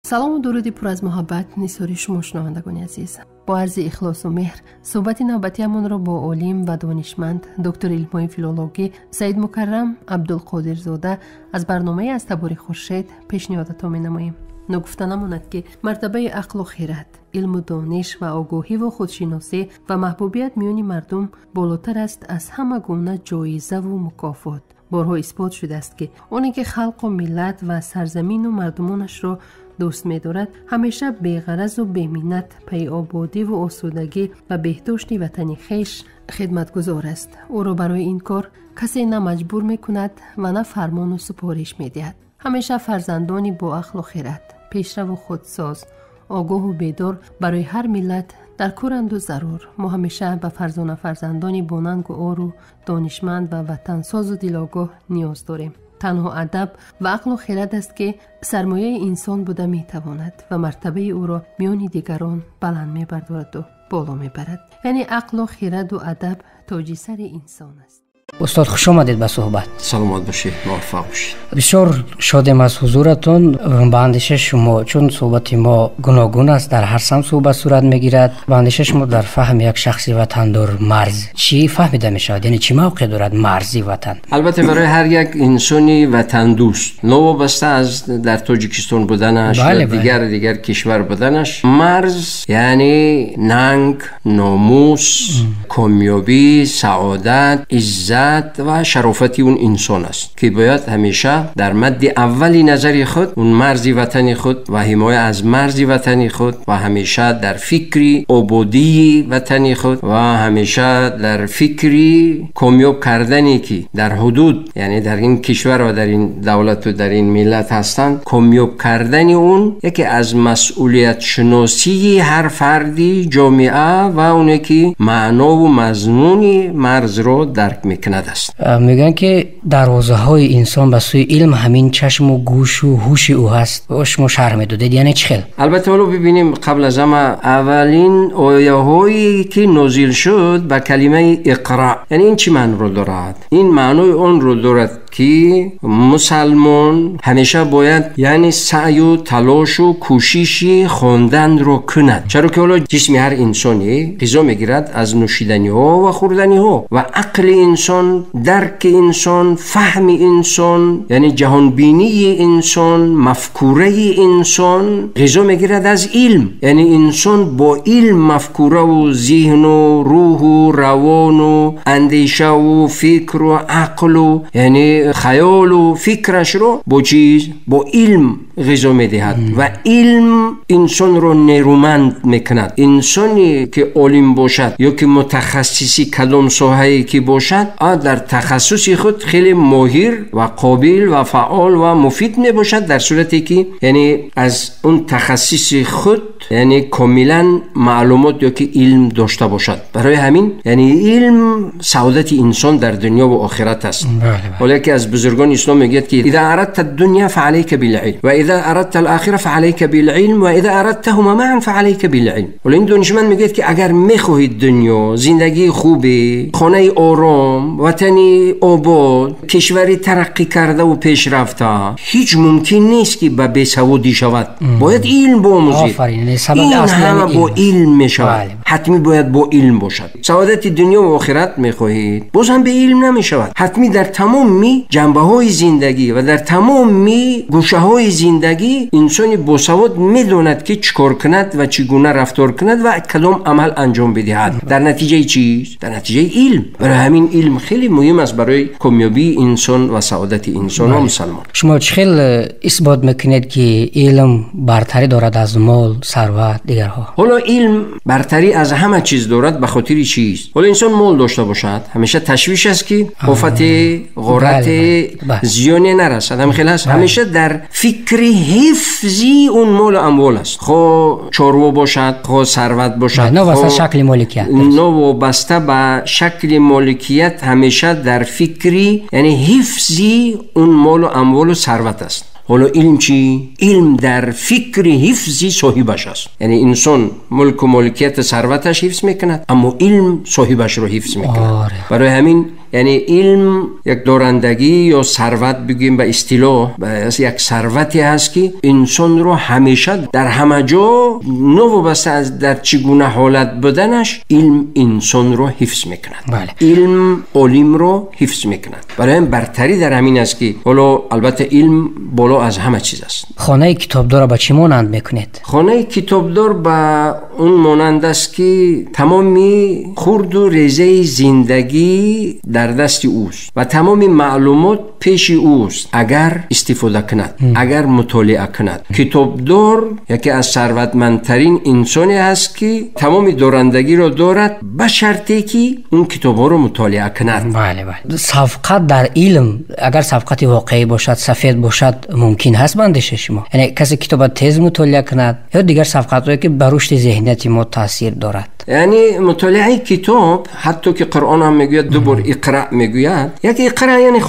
سلام و درودی پر از محبت نثاری شما شنوندگان عزیز. با عرض اخلاص و مهر صحبت نوبتیمون را با عالم و دانشمند دکتر علم‌های فیلولوژی سید مکرم عبدالقادر زاده از برنامه از تبار خورشید پیشنهادتان می‌نماییم. نگفته نماند که مرتبه عقل و خیرت، علم و دانش و آگاهی و خودشناسی و محبوبیت میان مردم بالاتر است از همه گونه جایزه و مکافات. بارها اثبات شده است که اونی که خلق و ملت و سرزمین و مردمانش را دوست می‌دارد همیشه بی‌غرض و بی‌منت پی آبادی و آسودگی و بهداشت وطن خویش خدمتگزار است. او را برای این کار کسی نه مجبور می‌کند و نه فرمان و سپارش می‌دهد. همیشه فرزندانی با عقل و خرد، پیشرو و خودساز، آگاه و بیدار برای هر ملت در کارند و ضرور. ما همیشه به فرزندانی باننگ و آرو، دانشمند و وطنساز و دلآگاه نیاز داریم. تنها ادب و عقل و خرد است که سرمایه انسان بوده میتواند و مرتبه او را میان دیگران بلند میبردارد و بالا میبرد. یعنی عقل و خرد و ادب تاج سر انسان است. استاد خوش آمدید به صحبت. سلامت باشید، موفق باشید. بسیار شادم از حضورتون. به اندیشه شما چون صحبت ما گوناگون است، در هر سمت صحبت صورت میگیرد، به اندیشه شما در فهم یک شخصی وطندار مرز چی فهمیده میشود؟ یعنی چی موقع دارد مرزی وطن؟ البته برای هر یک انسانی وطن دوست نوابسته از در تاجیکستان بودنش یا دیگر کشور بودنش، مرز یعنی ننگ، ناموس، کامیابی، سعادت، عزت و شرافتی اون انسان است که باید همیشه در مد اولی نظری خود اون مرزی وطنی خود و حمایت از مرزی وطنی خود و همیشه در فکری آبادی وطنی خود و همیشه در فکری کامیاب کردنی که در حدود یعنی در این کشور و در این دولت و در این ملت هستند، کامیاب کردن اون یکی از مسئولیت شناسی هر فردی جامعه و اون که معنا و مضمون مرز رو درک میکنه است. میگن که دروازه های انسان به سوی علم همین چشم و گوش و هوش او هست. شما شرح میدادید یعنی چی خیل؟ البته حالا ببینیم قبل از همه اولین آیه هایی که نازل شد با کلمه اقرا، یعنی این چی معنی رو دارد؟ این معنی اون رو دارد که مسلمان همیشه باید یعنی سعی و تلاش و کوششی خواندن رو کند. چرا که حالا جسم هر انسانی غذا میگیرد از نوشیدنی ها و خوردنی ها و عقل انسان، درک انسان، فهم انسان یعنی جهان بینی انسان، مفکوره انسان غذا میگیرد از علم. یعنی انسان با علم مفکوره و ذهن و روح و روان و اندیشه و فکر و عقل و یعنی خیال و فکرش رو با علم غذا میدهد و علم انسان رو نیرومند میکند. انسانی که عالم باشد یا که متخصصی کدام ساحه‌ای که باشد در تخصص خود خیلی ماهر و قابل و فعال و مفید میباشد، در صورتی که یعنی از اون تخصص خود یعنی کاملا معلومات یا که علم داشته باشد. برای همین یعنی علم سعادت انسان در دنیا و آخرت است. ولی که از بزرگان اسلام میگه که اذا اردت الدنيا فعليك بالعلم و اذا اردت الاخره فعليك بالعلم و اذا اردتهما معا فعليك بالعلم. ولی این دانشمند میگه که اگر میخواهید دنیا، زندگی خوبی، خانه آرام، وطنی آباد، کشوری ترقی کرده و پیشرفته، هیچ ممکن نیست که به بیسوادی شود. باید علم بیاموزید. این همه با علم میشود. حتمی باید با علم باشد. سعادت دنیا و آخرت میخواهید، باز هم به علم نمیشود. حتمی در تمام جنبه‌های زندگی و در تمام گوشه‌های زندگی انسانی باسواد میداند که چیکار کند و چگونه رفتار کند و کدام عمل انجام بدهد. در نتیجه چیست؟ در نتیجه علم. برای همین علم خیلی مهم است برای کامیابی انسان و سعادت انسان و مسلمان. شما چخیل اثبات میکنید که علم برتری دارد از مال، ثروت، دیگرها؟ حالا علم برتری از همه چیز دارد به خاطر چیست؟ حالا انسان مال داشته باشد همیشه تشویش است که آفت غارت زیانی نرسد. همیشه در فکر حفظی اون مال و اموال است. خو چاروا باشد، خو ثروت باشد، نه واسه شکل مالکیت، نه وابسته به شکل مالکیت، همیشه در فکری یعنی حفظی اون مال و اموال و ثروت است. حالا علم چی؟ علم در فکر حفظی صاحبش است. یعنی انسان ملک و ملکیت ثروتش حفظ میکند، اما علم صاحبش رو حفظ میکند. برای همین یعنی علم یک دارندگی یا ثروت بگیم به اصطلاح یک ثروتی هست که انسان رو همیشه در همه جا نوبسته از در چگونه حالت بدنش علم انسان رو حفظ میکند. علم علم رو حفظ میکند. برای این برتری در همین است که حالا البته علم بالا از همه چیز است. خانه کتابدار به چی مانند میکنید؟ خانه کتابدار به اون مانند است که تمامی خرد و ریزه زندگی در دست اوست و تمامی معلومات پیش اوست اگر استفاده کند، اگر مطالعه کند. کتابدار یکی از ثروتمندترین انسانی است که تمامی دارندگی را دارد به شرطی که اون کتاب‌ها رو مطالعه کند. بله. سبقت در علم اگر سبقت واقعی باشد، سفید باشد، ممکن هست بندش شما؟ یعنی کسی کتاب تیز مطالعه کند یا دیگر سبقت‌هایی که بر رشد ذهنیت ما تاثیر دارد؟ یعنی مطالعه کتاب، حتی که قرآن هم میگوید دو بار اقرا میگوید، یک اقرا یعنی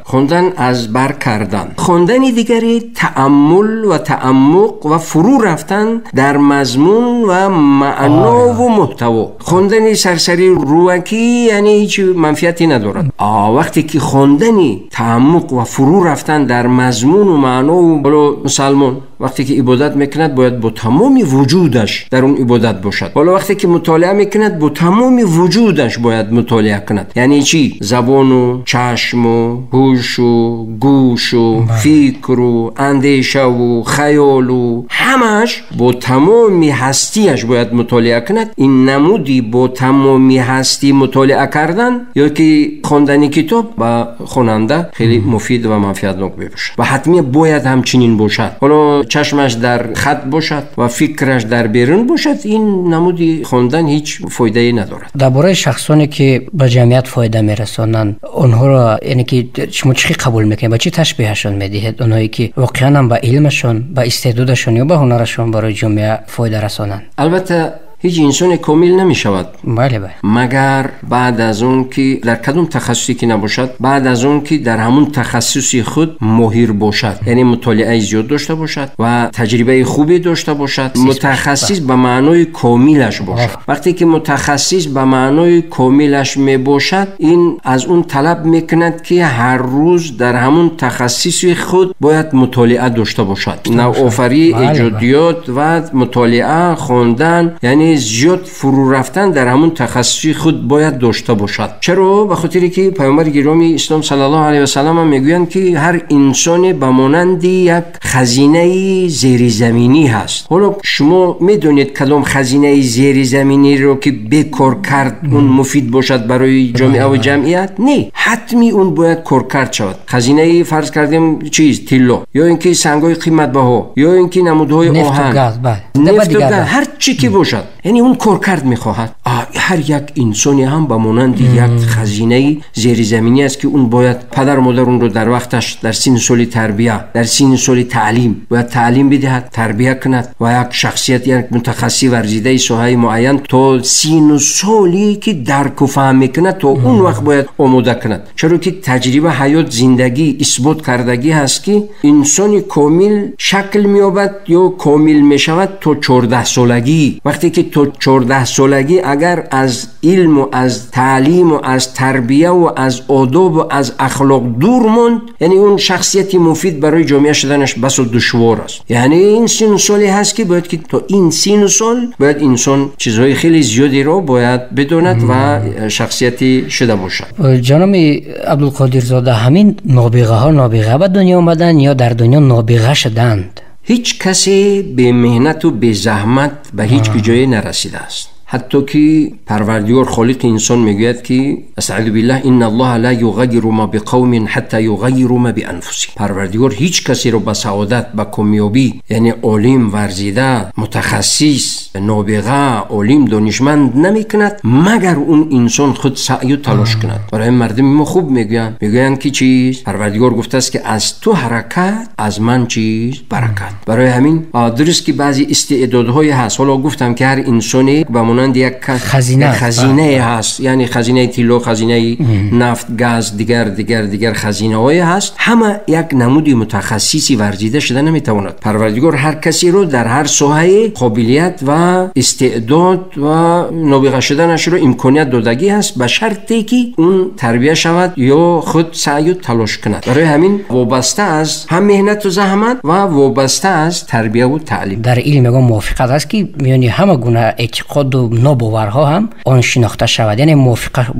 خوندن از بر کردن، خوندن دیگری تأمل و تعمق و فرو رفتن در مضمون و معنا و محتوا. خوندن سرسری روکی یعنی هیچ منفعتی ندارد. وقتی که خوندنی تعمق و فرو رفتن در مضمون و معنا و بالا مسلمان وقتی که عبادت میکند باید با تمام وجودش در اون عبادت باشد. حالا وقتی که مطالعه میکند با تمام وجودش باید مطالعه کند. یعنی چی؟ زبان و چشم و هوش و گوش و فکر و اندیشه و خیال و همش با تمام هستیش باید مطالعه کند. این نمودی با تمام هستی مطالعه کردن یا که خواندن کتاب با خواننده خیلی مفید و منفعتناک باشد و حتمی باید همچنین باشد. حالا چشمش در خط باشد و فکرش در بیرون باشد، این نمودی خواندن هیچ فایده ندارد. درباره شخصانی که به جمعیت فایده میرسونن اونها را یعنی که شما چی قبول میکنید؟ با چی تشبیهشون میدهید؟ اونایی که واقعا هم با علمشون، با استعدادشون یا با هنرشون برای جامعه فایده رسونن؟ البته هیچ انسان کامل نمی شود. بله. مگر بعد از اون که در کدوم تخصصی که نباشد، بعد از اون که در همون تخصصی خود ماهر باشد، یعنی مطالعه زیاد داشته باشد و تجربه خوبی داشته باشد، متخصص به معنای کاملش باشد. وقتی که متخصص به معنای کاملش می باشد، این از اون طلب میکند که هر روز در همون تخصصی خود باید مطالعه داشته باشد. نوآفری، ایجادیات و مطالعه، خواندن، یعنی زیاد فرو رفتن در همون تخصصی خود باید داشته باشد. چرا؟ به خاطری که پیامبر گرامی اسلام صلی الله علیه و سلم هم میگویند که هر انسان به مانند یک خزینه زیر زمینی هست. حالا شما میدونید کدام خزینه زیر زمینی رو که بکار کرد اون مفید باشد برای جامعه و جمعیت؟ نه، حتمی اون باید کار کرد شود. خزینه فرض کردیم چیز طلا، یا اینکه سنگ‌های قیمت بها، یا اینکه نمودهای آهن، نفت و گاز، هر چی که باشد، یعنی اون کارکرد میخواهد. هر یک انسانی هم به مانند یک خزینه زیر زمینی است که اون باید پدر و مادر اون رو در وقتش در سن سال تربیه، در سن سال تعلیم باید تعلیم بدهد، تربیه کند و یک شخصیت، یک متخصص ورزیده ساحه معین تا سن سالی که درک و فهم میکند تا اون وقت باید آماده کند. چرا که تجربه حیات زندگی اثبات کردگی هست که انسان کامل شکل مییابد یا کامل میشود تا 14 سالگی. وقتی که تو 14 سالگی اگر از علم و از تعلیم و از تربیه و از آداب و از اخلاق دور موند، یعنی اون شخصیتی مفید برای جامعه شدنش بس دشوار است. یعنی این سن سالی هست که باید که تا این سن سال باید انسان چیزهای خیلی زیادی رو باید بداند و شخصیتی شده باشد. جناب عبدالقادر زاده، همین نابغه به دنیا آمدن یا در دنیا نابغه شدند؟ هیچ کسی به مهنت و به زحمت به هیچ جایی نرسیده است. حتی که پروردگار خالق انسان میگوید که استعاذ بالله ان الله لا یغیر ما بقوم حتی یغیروا ما بانفسهم. پروردگار هیچ کسی رو به سعادت، به کامیابی، یعنی عالم، ورزیده، متخصص، نابغه، عالم، دانشمند نمیکند مگر اون انسان خود سعی و تلاش کند. برای مردم ما خوب میگن که چیز پروردگار گفته است که از تو حرکت از من چیز برکت. برای همین درست که بعضی استعدادهای هست، حالا گفتم که هر انسانی به مانند یک خزینه هست، یعنی خزینه طلا، خزینه نفت، گاز، دیگر خزینه های هست، همه یک نمودی متخصصی ورزیده شده نمیتواند. پروردگار هر کسی رو در هر ساحه قابلیت و استعداد و نابغه شدنش رو امکانیت دادگی هست، به شرطی که اون تربیت شود یا خود سعی و تلاش کند. برای همین وابسته از هم مهنت و زحمت و وابسته از تربیت و تعلیم. در علم میگم موافقت است که میانی همه گونه اعتقاد و ناباورها هم آن شناخته شود، یعنی موافق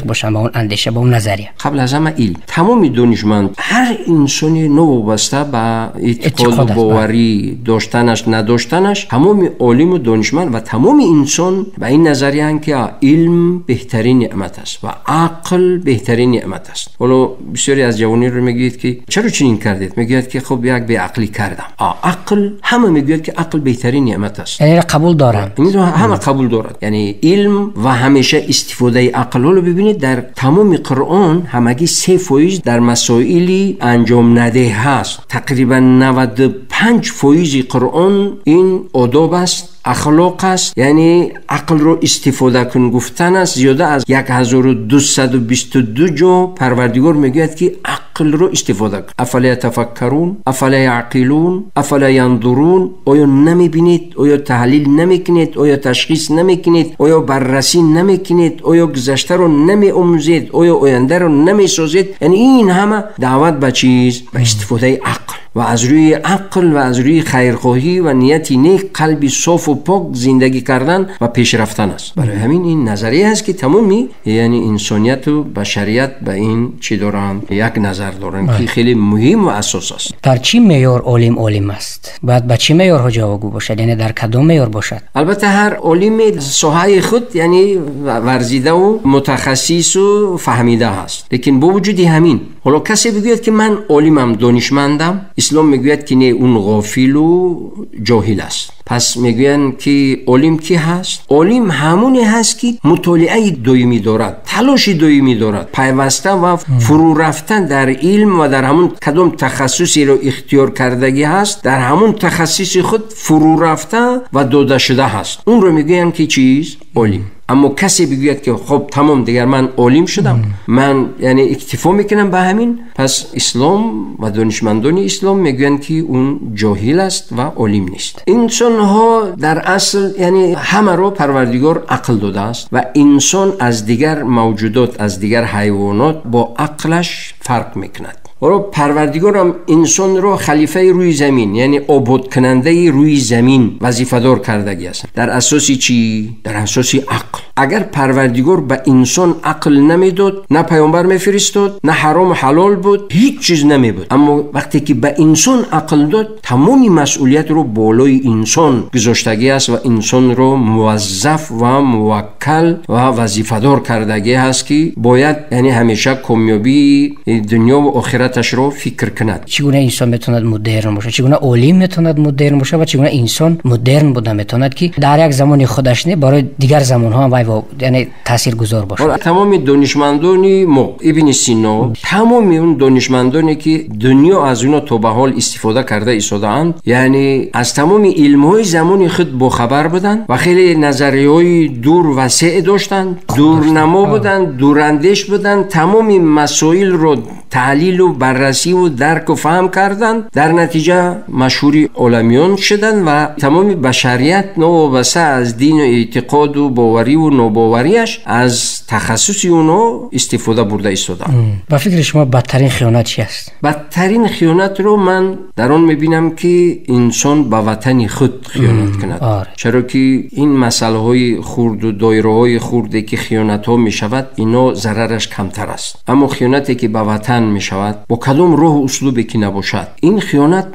باشن با اون اندیشه، با اون نظریه. قبل از همه علم، تمام دانشمند، هر انسانی نوابسته به اعتقاد و باوری داشتنش نداشتنش، تمام عالم و دانشمند و تمام انسان به این نظریه هستند که علم بهترین نعمت است و عقل بهترین نعمت است. حالا بسیاری از جوانی رو میگید که چرا چنین کردید؟ میگید که خب یک بی عقلی کردم. عقل، همه میگوید که عقل بهترین نعمت است، یعنی قبول دارن، همه قبول دارند. یعنی علم و همیشه استفاده عقل رو ببینید در تمام قرآن همگی 3% در مسائلی انجام نده هست. تقریبا 95% قرآن این آداب است، اخلاق است، یعنی عقل رو استفاده کن گفتن است. زیاده از 1222 جا پروردگار میگوید که عقل رو استفاده کن. افلا تفکرون، افلا یعقلون، افلا ینظرون؟ آیا نمیبینید؟ آیا تحلیل نمیکنید؟ آیا تشخیص نمیکنید؟ آیا بررسی نمیکنید؟ آیا گذشته رو نمیآموزید؟ آیا آینده رو نمیسازید؟ یعنی این همه دعوت به چیز؟ به استفاده عقل و از روی عقل و از روی خیرخواهی و نیتی نیک، قلبی صاف و پاک زندگی کردن و پیش رفتن است. برای همین این نظریه است که تمامی یعنی انسانیت و بشریت به این چی دارن؟ یک نظر دارن که خیلی مهم و اساس است. در چی معیار عالم است؟ باید به چی معیارها جوابگو باشد؟ یعنی در کدام معیار باشد؟ البته هر عالم ساحه خود یعنی ورزیده و متخصص و فهمیده هست، لیکن با وجود همین حالا کسی بگوید که من عالمم، دانشمندم، اسلام میگوید که نه، اون غافل و جاهل است. پس میگوین که عالم کی هست؟ عالم همونی هست که مطالعه دائمی دارد، تلاش دائمی دارد، پیوسته و فرو رفتن در علم و در همون کدام تخصصی رو اختیار کردگی هست، در همون تخصص خود فرو رفته و داده شده هست. اون رو میگوین که چیز؟ عالم. اما کسی بگوید که خب تمام دیگر من عالم شدم، من یعنی اکتفا میکنم به همین، پس اسلام و دانشمندان اسلام میگوین که اون جاهل است و عالم نیست. انسان ها در اصل یعنی همه رو پروردگار عقل داده است و انسان از دیگر موجودات، از دیگر حیوانات با عقلش فرق میکند. و پروردگار هم انسان رو خلیفه روی زمین، یعنی آباد کننده روی زمین وظیفه دار کردگی است. در اساسی چی؟ در اساسی عقل. اگر پروردگار به انسان عقل نمیداد، نه پیامبر میفرستاد، نه حرام و حلال بود، هیچ چیز نمیبود. اما وقتی که به انسان عقل داد، تمامی مسئولیت رو بالای انسان گذاشتگی است و انسان رو موظف و موکل و وظیفه دار کردگی است که باید یعنی همیشه کامیابی دنیا و آخرت تش رو فکر کند. چگونه انسان میتوند مدرن باشه، چگونه عالم میتوند مدرن باشه و چگونه انسان مدرن بوده میتوند که در یک زمان خودش نه برای دیگر زمان ها هم یعنی تاثیرگذار باشه. تمام دانشمندانی ابن سینا، تمام اون دانشمندانی که دنیا از اونا تا به حال استفاده کرده ایستادند، یعنی از تمام علم های زمان خود با خبر بودند و خیلی نظریه های دور وسیع داشتند، دورنما بودند، دوراندیش بودند، تمام مسائل رو تحلیل و بررسی و درک و فهم کردند، در نتیجه مشهوری عالمیان شدند و تمام بشریت نوابسته از دین و اعتقاد و باوری و ناباوریش از تخصصی اونو استفاده برده ایستادند. با فکر شما بدترین خیانت چی است؟ بدترین خیانت رو من در آن میبینم که انسان به وطن خود خیانت کند. چرا که این مسئله های خرد و دایره های خرده که خیانت ها میشود، اینا ضررش کمتر است. اما خیانتی که به وطن میشود، با کدام راه و اسلوبی که نباشد، این خیانت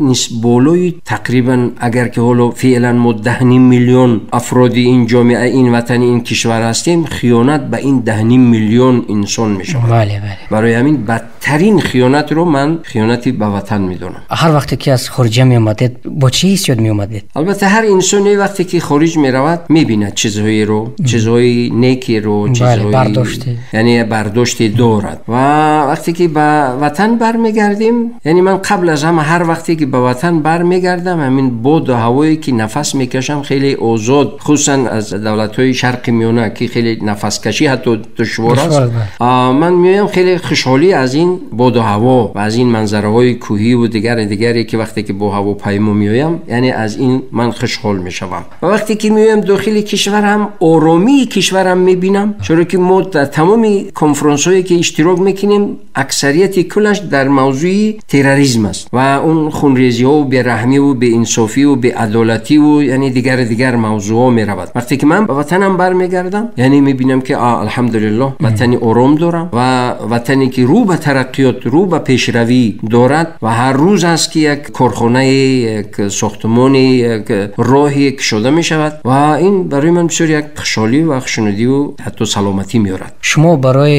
بالای تقریبا اگر که حالا فعلا ما 10 میلیون افرادی این جامعه، این وطن، این کشور هستیم، خیانت به این 10 میلیون انسان میشود. بله. برای همین بدترین بزرگترین خیانت رو من خیانتی به وطن میدونم. هر وقتی که از خارج می اومدید با چه حسی می اومدید؟ البته هر انسانی وقتی که خارج می رود میبیند چیزهایی رو، چیزهای نیکی رو، چیزهایی یعنی برداشتی دارد. و وقتی که به وطن برمیگردیم، یعنی من قبل از همه هر وقتی که به وطن برمیگردم همین باد و هوایی که نفس میکشم خیلی آزاد، خصوصا از دولت‌های شرق میانه که خیلی نفس کشی حتی دشوار است، من میام خیلی خوشحالی از این باد و هوا و از این منظره‌های کوهی و دیگری که وقتی که با هواپیما میایم، یعنی از این من خوشحال میشم. و وقتی که میایم داخل کشورم آرامی کشورم میبینم، چرا که ما در تمام کنفرانس‌هایی که اشتراک میکنیم اکثریت کلش در موضوع تروریسم است و اون خونریزی‌ها و بی‌رحمی و بی‌انصافی و بی‌عدالتی و یعنی دیگر موضوعا میرود. وقتی که من به وطنم برمیگردم یعنی میبینم که الحمدلله وطنی آرام دارم و وطنی که رو به ترقیات، رو به پیشروی دارد و هر روز است که یک کارخانه، یک ساختمانی، یک راهی شده می شود و این برای من بسیار یک خوشحالی و خوشنودی و حتی سلامتی میارد. شما برای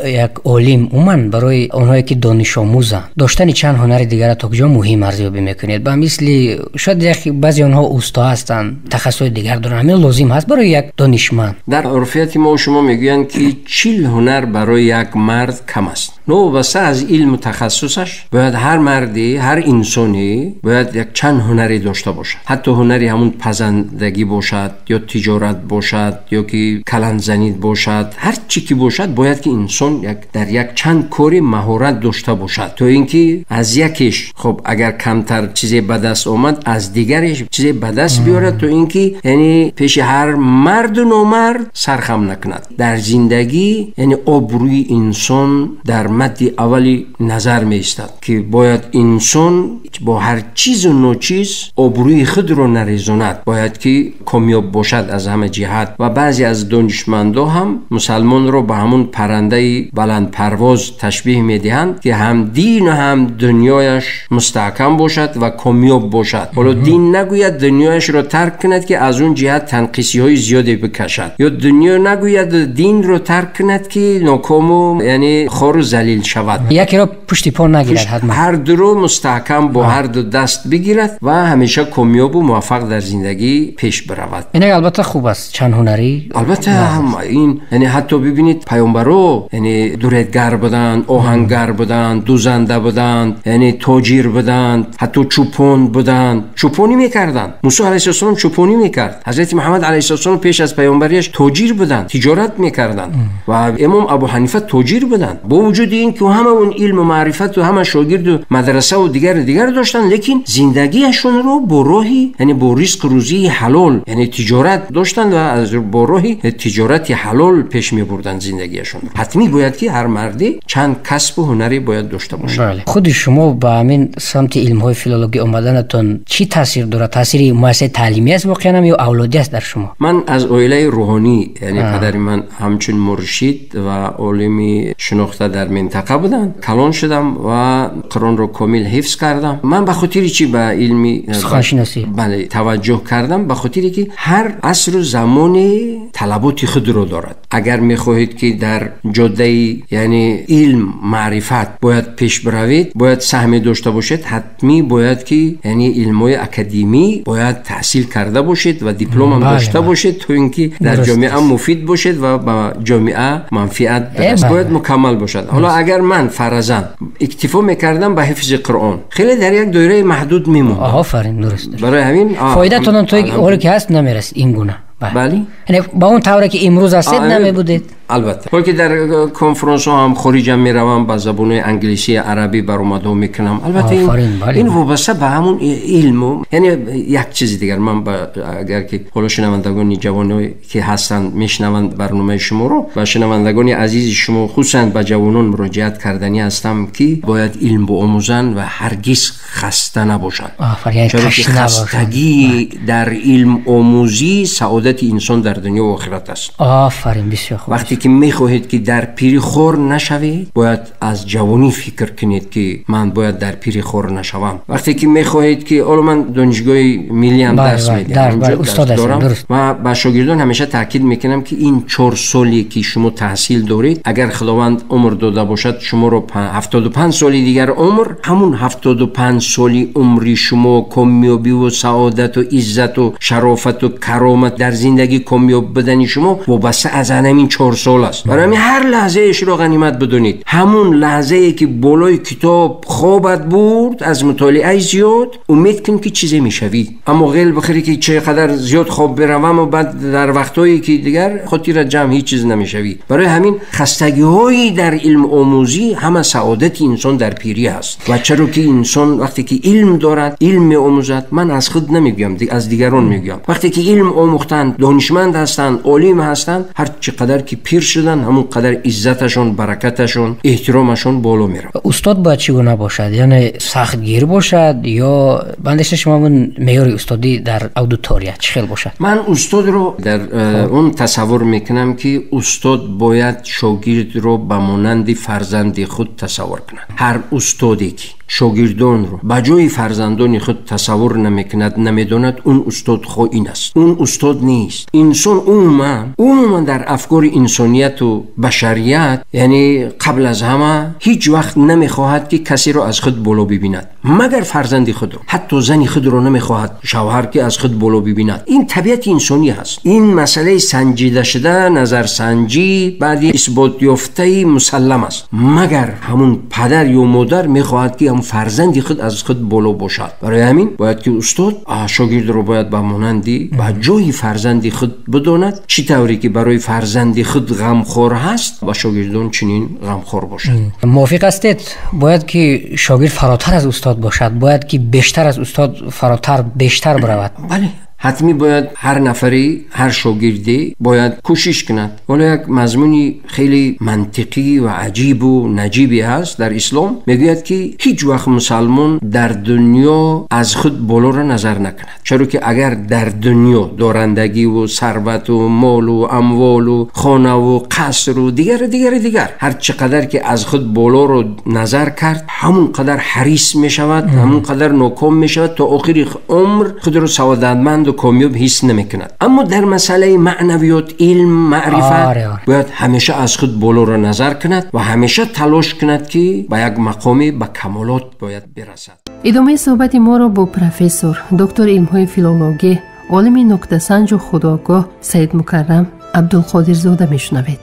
یک عالم عموما برای اونهایی که دانش آموزن داشتن چند هنر دیگر تا کجا مهم ارزیابی میکنید؟ به مثل شاید بعضی اونها اوستا هستن، تخصص دیگر دارن، همین لازم هست برای یک دانشمند؟ در عرفیت ما شما میگویند که 40 هنر برای یک مرد کم است. نو واسه از علم و تخصصش باید هر مردی، هر انسانی باید یک چند هنری داشته باشد. حتی هنری همون پزندگی باشد یا تجارت باشد یا که کلنزنی باشد، هر چی که باشد باید که انسان در یک چند کاری مهارت داشته باشد تا اینکه از یکیش خب اگر کمتر چیزی به دست آمد از دیگرش چیزی به دست بیارد تا اینکه یعنی پیش هر مرد و نامرد سرخم نکند. در زندگی یعنی آبروی انسان در مد اولی نظر می ایستد که باید انسان با هر چیز و نوچیز آبروی خود رو نریزاند، باید که کامیاب باشد از همه جهت. و بعضی از دانشمندا هم مسلمان رو به همون پرنده بلند پرواز تشبیه می دهند که هم دین و هم دنیایش مستحکم باشد و کامیاب باشد. حالا دین نگوید دنیایش رو ترک کند که از اون جهت تنقیصی های زیادی بکشد، یا دنیا نگوید دین رو ترک کند که ناکام و یعنی خار و ذلیل شود. یکی رو پشت پا نگیرد، حتما هر دو رو مستحکم با هر دو دست بگیرد و همیشه کامیاب و موفق در زندگی پیش برود. این البته خوب است چند هنری. البته هم این یعنی حتی ببینید پیامبرو یعنی دورتگر بودند، آهنگر بودند، دوزنده بودند، یعنی تاجر بودند، حتی چوپان بودند، چوپانی میکردند. موسی علیه السلام چوپانی میکرد. حضرت محمد علیه السلام پیش از پیامبریش تاجر بودند، تجارت میکردند. و امام ابو حنیفه تاجر بودند. با وجود این که همه اون علم و معرفت و همه شاگرد و مدرسه و دیگر داشتن، لیکن زندگیشون رو با راهی یعنی با رزق روزی حلال یعنی تجارت داشتن و از با راهی تجارت حلال پیش میبردن زندگیشون رو. حتمی باید که هر مردی چند کسب و هنری باید داشته باشه. بله. خود شما با همین سمت علم‌های فیلولوژی اومدنتون چی تاثیر داره؟ تاثیر مؤسسه تعلیمی است واقعا یا اولادی است در شما؟ من از عائله روحانی یعنی پدر من همچون مرشد و عالمی شناخته در منطقه بودن، کلان شدم و قرآن رو کامل حفظ کردم. من به خاطر چی به علمی سخنشناسی بله توجه کردم؟ به خاطر که هر عصر و زمان طلبات خود رو دارد. اگر میخواهید که در جاده یعنی علم معرفت باید پیش بروید، باید سهم داشته باشید، حتمی باید که یعنی علمای اکادمی باید تحصیل کرده باشید و دیپلم هم داشته باشید تا اینکه در جامعه مفید باشید و با جامعه منفعت برسید. باید مکمل باشد. حالا اگر من فرضاً اکتفا میکردم به حفظ قرآن خیلی در یک دایره محدود میموندم. آفرین، درست. برای همین فایده‌تون تو اولی که هست نمیرسید این گونه. بله. یعنی با اون طوری که امروز هستید نمیبودید. البته وقتی در کنفرانس ها هم خارجم میروم با زبان انگلیسی عربی برآمده میکنم. البته این وابسته به همون علم یعنی یک چیز دیگر. من اگر که حالا شنوندگان جوانی که هستن میشنوند برنامه شما رو و شنوندگان عزیز شما خصوصا به جوانان مراجعت کردنی هستم که باید علم بآموزن و هرگز خسته نباشند. چرا که خستگی در علم آموزی سعادت انسان در دنیا و آخرت است. آفرین، بسیار خوب. وقتی وقتی که میخواهید که در پیری خور نشوید باید از جوانی فکر کنید که من باید در پیری خور نشوم. وقتی که میخواهید که اول من دانشگاه ملی هم درس میدم، استاد دارم و با شاگردان همیشه تاکید میکنم که این 4 سالی که شما تحصیل دارید اگر خداوند عمر داده باشد شما رو 75 سالی دیگر عمر، همون 75 سالی عمری شما کامیابی و سعادت و عزت و شرافت و کرامت در زندگی کامیاب بدن شما وابسته از همین 4 سال است. برای همین هر لحظه اش رو غنیمت بدونید. همون لحظه ای که بالای کتاب خوابت برد از مطالعه زیاد امید کن که چیزی میشوی، اما غیل بخیری که چقدر زیاد خواب بروم و بعد در وقتایی که دیگر خاطر جمع هیچ چیز نمیشوی. برای همین خستگی‌هایی در علم آموزی همه سعادت انسان در پیری است. و چرا که انسان وقتی که علم دارد، علم آموزد، من از خود نمیگم، از دیگران میگم، وقتی که علم آموختن، دانشمند هستند، عالم هستند، هر چقدر که پیر شدن همون قدر عزتشون، برکتشون، احترامشون بالا میره. استاد باید چگونه باشد؟ یعنی سختگیر باشد یا بندش شما من معیار استادی در اودیتوریا چه خیلی باشد؟ من استاد رو در اون تصور میکنم که استاد باید شاگرد رو به مانند فرزند خود تصور کنه. هر استادی که شاگردان رو به جای فرزندان خود تصور نمیکند، نمیداند، اون استاد خائن است. اون استاد نیست. انسان عموما در افکار انسانیت و بشریت، یعنی قبل از همه هیچ وقت نمیخواهد که کسی رو از خود بالا ببیند، مگر فرزند خود رو. حتی زن خود رو نمیخواهد شوهر که از خود بالا ببیند. این طبیعت انسانی هست. این مسئله سنجیده شده، نظرسنجی بعدی اثبات یافته مسلم است، مگر همون پدر یا مادر میخواهد که هم فرزندی خود از خود بالا باشد. برای همین باید که استاد شاگرد رو باید به مانندی به جای فرزندی خود بداند، چی طوری که برای فرزندی خود غمخوار هست و شاگردان چنین غمخوار باشد. موافق هستید؟ باید که شاگرد فراتر از استاد باشد، باید که بیشتر از استاد فراتر بیشتر برود. بله، حتمی باید هر نفری، هر شاگردی باید کوشش کند. ولی یک مضمونی خیلی منطقی و عجیب و نجیبی هست در اسلام، میگوید که هیچ وقت مسلمان در دنیا از خود بالا را نظر نکند. چرا که اگر در دنیا دارندگی و ثروت و مال و اموال و خانه و قصر و دیگر هر چقدر که از خود بالا رو نظر کرد، همون قدر حریص می شود، همون قدر ناکام می شود، تا آخر عمر خود رو سعادتمند و کامیاب حس نمیکند. اما در مسئله معنویات، علم، معرفت باید همیشه از خود بالا را نظر کند و همیشه تلاش کند که به یک مقامی به کمالات باید برسد. ادامه صحبت ما را با پروفسور دکتر علم‌های فیلولوژی، عالم نکته‌سنج و خودآگاه سید مکرم عبدالقادر زاده میشنوید.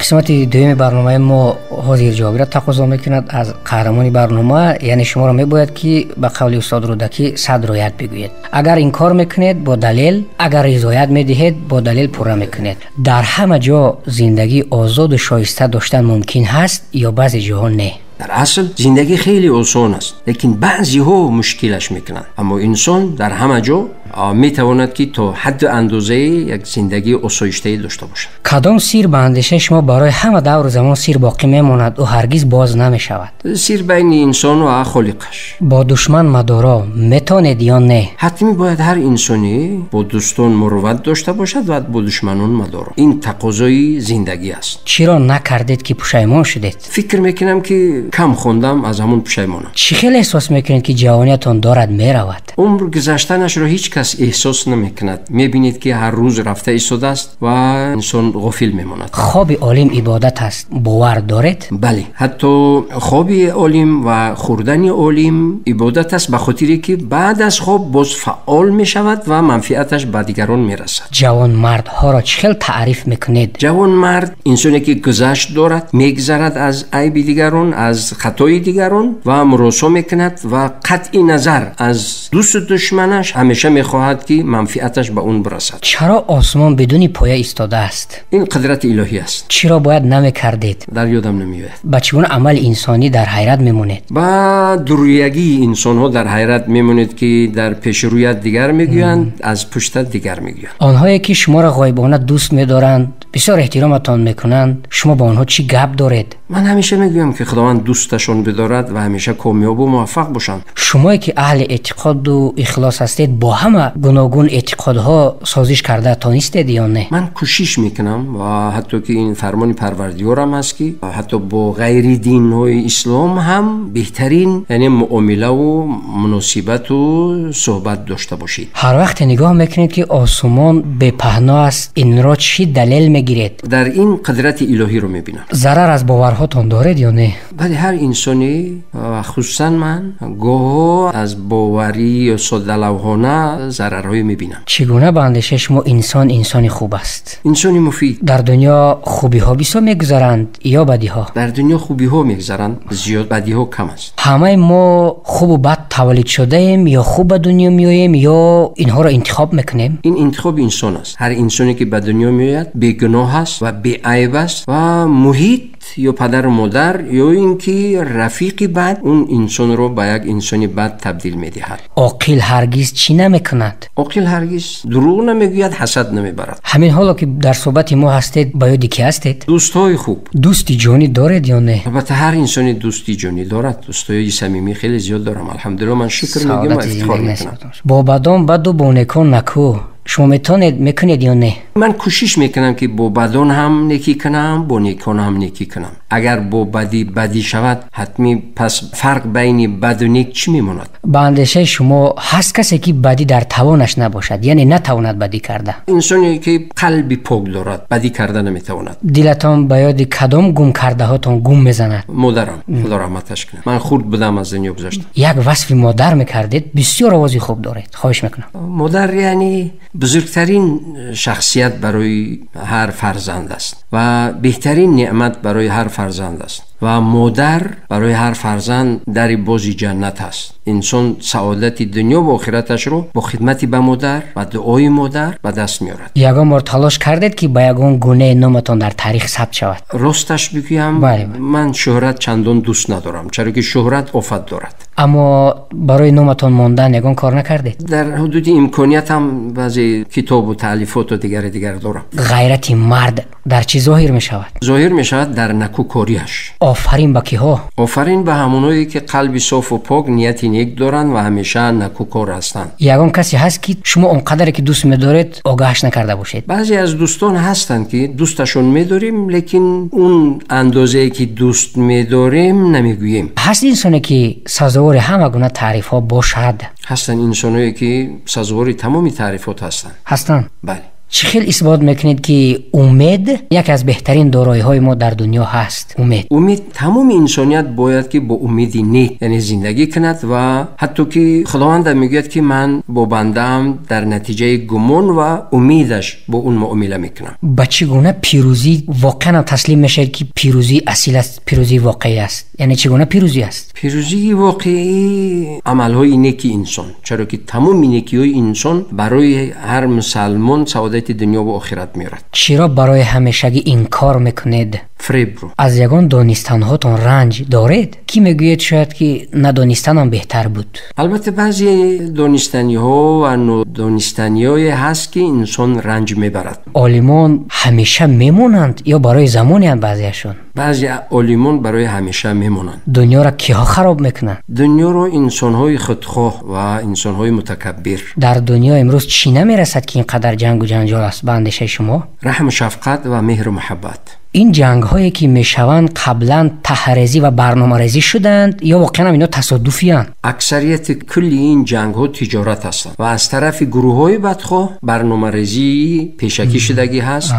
قسمت دوم برنامه ما حاضر جوابی را تقاضا میکند از قهرمان برنامه، یعنی شما را میباید که به قول استاد رودکی 100 رایت بگویید. اگر این کار میکنید با دلیل، اگر رضایت میدهید با دلیل پوره میکنید. در همه جا زندگی آزاد و شایسته داشتن ممکن هست یا بعضی جاها نه؟ در اصل زندگی خیلی آسان است، لیکن بعضی ها مشکلش میکنند. اما انسان در همه جا میتواند که تا حد اندازه یک زندگی آسایشته داشته باشد. کدام سیر به اندیشه شما برای همه دور زمان سیر باقی میماند و هرگز باز نمیشود؟ سیر بین انسان و خالقش. با دشمن مدارا میتونید یا نه؟ حتمی باید هر انسانی با دوستان مروت داشته باشد و با دشمنان مدارا. این تقاضای زندگی است. چرا نکردید که پشیمان شدید؟ فکر میکنم که کم خوندم، از همون پشیمانم. چی خیلی احساس میکنید که جوانیتون دارد میرود؟ عمر گذشتنش رو هیچ کس احساس نمیکند. میبینید که هر روز رفته ایستاده است و انسان غافل میماند. خواب عالم عبادت است، باور دارید؟ بله، حتی خواب عالم و خوردن عالم عبادت است، به خاطری که بعد از خواب باز فعال میشود و منفعتش به دیگران میرسد. جوان مرد ها را چه تعریف میکنید؟ جوان مرد انسانی که گذشت دارد، میگذرد از عیب دیگران، از خطای دیگران و مراسا میکند و قطع نظر از دوست دشمنش همیشه میخواهد که منفعتش به اون برسد. چرا آسمان بدون پایه ایستاده است؟ این قدرت الهی است. چرا باید نمیکردید؟ در یادم نمیاد. با چگونه عمل انسانی در حیرت میمونید؟ با درویگی انسان ها در حیرت میمونید که در پیش رویت دیگر میگویند، از پشتت دیگر میگویند. آنهایی که شما را غایبانه دوست میدارند، بسیار احترامتان میکنند، شما با آنها چی گپ دارید؟ من همیشه میگویم که خداوند دوستشون بدارد و همیشه کامیاب و موفق باشند. شما که اهل اعتقاد و اخلاص هستید، با همه همه گوناگون اعتقادها سازش کرده تانستید یا نه؟ من کوشش میکنم و حتی که این فرمان پروردگارم است که حتی با غیر دین های اسلام هم بهترین یعنی معامله و مناسبت و صحبت داشته باشید. هر وقت نگاه میکنید که آسمان به پهنا است، این را چی دلیل میگیرید؟ در این قدرت الهی رو میبینم. ضرر از باورهاتون دارید یا نه؟ ولی هر انسانی خصوصا من گاه از باوری یا ساده‌لوحانه ضررهای میبینم. چگونه به اندیشه شما انسانی خوب است؟ انسانی مفید. در دنیا خوبی ها بیشتر میگذرند یا بدی ها؟ در دنیا خوبی ها میگذرند، زیاد بدی ها کم است. همه ما خوب و بد تولد شده ایم یا خوب به دنیا میاییم یا اینها را انتخاب میکنیم؟ این انتخاب انسان است. هر انسانی که به دنیا میآید بیگناه است و بی عیب است و محیط یا پدر و مادر یا اینکه رفیقی بد اون انسان رو به یک انسانی بد تبدیل میدهد. عاقل هرگز چی نمیکند؟ عاقل هرگز دروغ نمیگوید، حسد نمیبرد. همین حالا که در صحبت ما هستید با یادی کی هستید؟ دوستای خوب. دوستی جانی دارید یا نه؟ البته هر انسانی دوستی جانی دارد. دوستای صمیمی خیلی زیاد دارم. الحمدلله من شکر میگم و افتخار میکنم. با بدان بد و با نیکان نکو. شما میکنید یا نه؟ من کوشش میکنم که با بدان هم نیکی کنم، با نیکان هم نیکی کنم. اگر با بدی شود حتمی پس فرق بین بد و نیک چی میماند؟ به اندیشه شما هست کسی که بدی در توانش نباشد، یعنی نتواند بدی کرده؟ انسانی که قلبی پاک دارد بدی کرده نمیتواند. دلتان به یاد کدام گم کرده هاتون گم میزند؟ مادرم خدا رحمتش کنه. من خرد بودم از دنیا گذشتم. یک وصف مادر میکردید، بسیار آوازی خوب دارید. خواهش میکنم. مادر یعنی بزرگترین شخصیت برای هر فرزند است و بهترین نعمت برای هر فرزند است و مادر برای هر فرزند در بازی جنت است. انسان سعادت دنیا و آخرتش رو با خدمت به مادر و دعای مادر به دست میارد. یگان بار تلاش کردید که با یگان گونه نامتان در تاریخ ثبت شود؟ راستش بگویم من شهرت چندان دوست ندارم، چرا که شهرت آفت دارد. اما برای نامتان ماندن یگان کار نکردید؟ در حدود امکانیت هم بعضی کتاب و تالیفات و دیگر دارم. غیرت مرد در چی ظاهر می شود؟ ظاهر می شود در نکوکاریش. آفرین به کیها؟ آفرین به همونایی که قلبی صاف و پاک، نیت نیک دارن و همیشه نکوکار هستند. یگان کسی هست که شما اونقدر که دوست می‌دارید آگاهش نکرده باشید؟ بعضی از دوستان هستند که دوستشون می‌داریم لیکن اون اندازه‌ای که دوست می‌داریم نمیگوییم. هست انسانی که سزاوار همه گونه تعریف‌ها باشد؟ هستن انسانایی که سزاوار تمامی تعریفات هستند. بله. چه خیلی اثبات میکنید که امید یک از بهترین دارایی‌های ما در دنیا هست؟ امید تمام انسانیت باید که با امید نیک یعنی زندگی کند و حتی که خداوند میگوید که من با بنده‌ام در نتیجه گمان و امیدش با اون معامله میکنم. با چگونه پیروزی واقعا تسلیم میشه که پیروزی اصیل است، پیروزی واقعی است؟ یعنی چگونه پیروزی است؟ پیروزی واقعی عمل‌های نیکی انسان، چرا که تمام نیکی‌های انسان برای هر مسلمان سعادت دنیا و آخرت میارد. چرا برای همیشگی این کار میکنید؟ فریب رو. از یگان دانستن هاتون رنج دارید؟ کی میگوید شاید که ندانستن هم بهتر بود؟ البته بعضی دانستنی ها و ندانستنی های هست که انسان رنج میبرد. عالمان همیشه میمونند یا برای زمانی هم بعضیشون؟ بعضی عالمان برای همیشه میمونند. دنیا را کیها خراب میکنن؟ دنیا رو انسان های خودخواه و انسان های متکبر. در دنیا امروز چی نمیرسد که اینقدر جنگ و جنجال است به اندیشه شما؟ رحم و شفقت و مهر و محبت. این جنگ هایی که میشوند قبلا طرح‌ریزی و برنامه‌ریزی شدند یا واقعا اینا تصادفی هستند؟ اکثریت کلی این جنگ ها تجارت هستند و از طرف گروه های بدخواه برنامه‌ریزی پیشکی شدگی هست.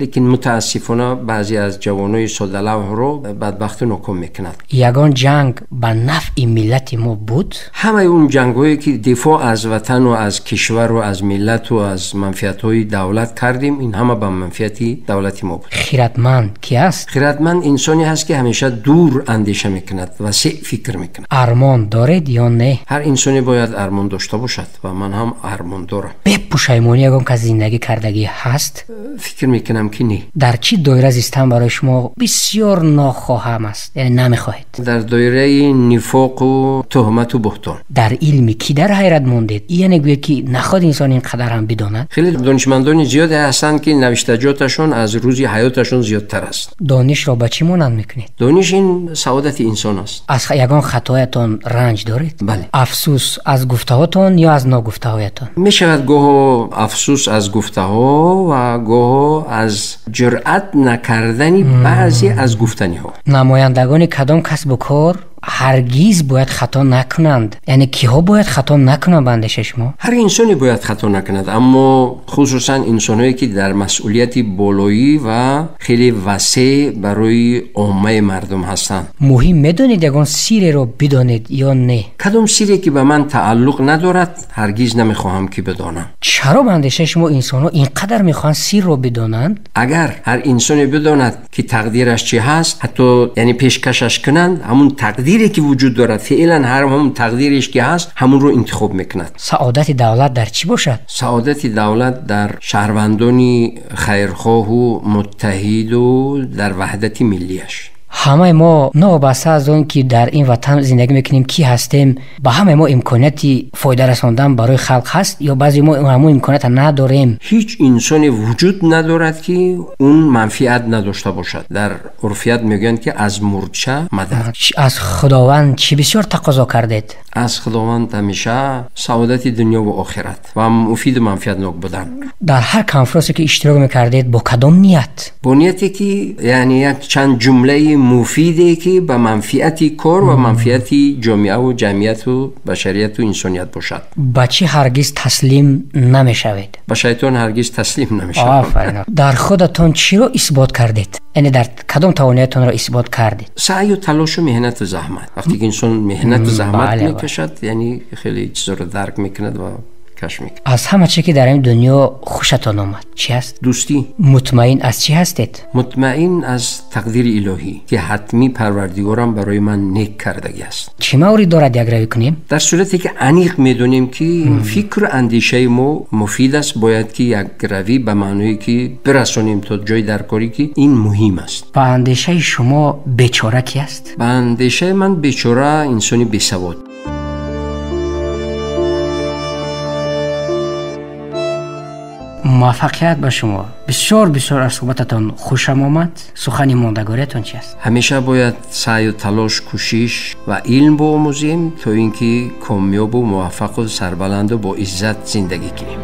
لیکن متاسفانه بعضی از جوانای ساده‌لوح رو بدبخت ناکام میکنند. یگان جنگ به نفع ملت ما بود؟ همه اون جنگ هایی که دفاع از وطن و از کشور و از ملت و از منفعت های دولت کردیم این همه به منفعت دولت ما بود. خیرتمند کی است؟ خیرتمند انسانی هست که همیشه دور اندیشه میکند و سه فکر میکند. ارمان دارید یا نه؟ هر انسانی باید ارمان داشته باشد و من هم ارمان دارم. به پشیمانی یگان که زندگی کردگی هست؟ فکر میکنم که نه. در چی دایره زیستن برای شما بسیار ناخواهم است، یعنی نمیخواهید؟ در دایره نفاق و تهمت و بهتان. در علمی کی در حیرت موندید؟ یعنی گویا که نخواد انسان اینقدر هم بداند. خیلی دانشمندان زیادی هستند که نوشتجاتشون از روزی حیاتشون زیادتر است. دانش را به چی مانند میکنید؟ دانش این سعادت انسان است. از یگان خطایتان رنج دارید؟ بله. افسوس از گفتهاتان یا از ناگفتهایتان؟ میشود گاه افسوس از گفته‌ها و گاه از جرأت نکردن بعضی از گفتنی‌ها. نمایندگان کدام کسب و کار هرگیز باید خطا نکنند؟ یعنی کیها باید خطا نکنند به اندیشه شما؟ هر انسانی باید خطا نکند، اما خصوصا انسانایی که در مسئولیت بالایی و خیلی وسیع برای عامه مردم هستند. مهم میدونید یگان سیری رو بدانید یا نه؟ کدام سیری که به من تعلق ندارد هرگیز نمیخواهم که بدانم. چرا به اندیشه شما انسان‌ها اینقدر میخوان سیر رو بدانند؟ اگر هر انسانی بداند که تقدیرش چی هست، حتی یعنی پیشکشش کنند، همون تقدیری که وجود دارد فعلا همون تقدیرش که هست همون رو انتخاب میکند. سعادت دولت در چی باشد؟ سعادت دولت در شهروندان خیرخواه و متحد و در وحدت ملیش. همه ما نابسته از اون که در این وطن زندگی میکنیم کی هستیم، با همه ما امکاناتی فایده رساندن برای خلق هست یا بعضی ما همون امکانات نداریم؟ هیچ انسانی وجود ندارد که اون منفعت نداشته باشد. در عرفیت میگن که از مورچه مدد. از خداوند چی بسیار تقاضا کردید؟ از خداوند همیشه سعادت دنیا و آخرت و مفید و منفعتناک بودن. در هر کنفرانسی که اشتراک میکردید با کدام نیت؟ با نیتی که یعنی یک چند جمله مفیدی که به منفعت کار و منفعت جامعه و جمعیت و بشریت و انسانیت باشد. با چی هرگز تسلیم نمیشوید؟ با شیطان هرگز تسلیم نمیشوید. آفرین. در خودتان چی رو اثبات کردید؟ یعنی در کدام تواناییتان را اثبات کردید؟ سعی و تلاش و مهنت و زحمت. وقتی که انسان مهنت و زحمت میکشد یعنی خیلی چیزا رو درک میکند و از همه چی که در این دنیا خوشتان آمد چی است؟ دوستی. مطمئن از چی هستید؟ مطمئن از تقدیر الهی که حتمی پروردگارم برای من نیک کردگی است. چه موردی دارد یک روی کنیم؟ در صورتی که عمیق میدونیم که فکر و اندیشه ما مفید است، باید که یک روی به معنی که برسونیم تا جای در کاری که این مهم است. با اندیشه شما بیچاره کی است؟ با اندیشه من بیچاره انسانی بیسواد. موفقیت به شما. بسیار از صحبتتان خوشم آمد. سخن ماندگاریتان چی است؟ همیشه باید سعی و تلاش، کوشش و علم بیاموزیم تا اینکه کامیاب و موفق و سربلند و با عزت زندگی کنیم.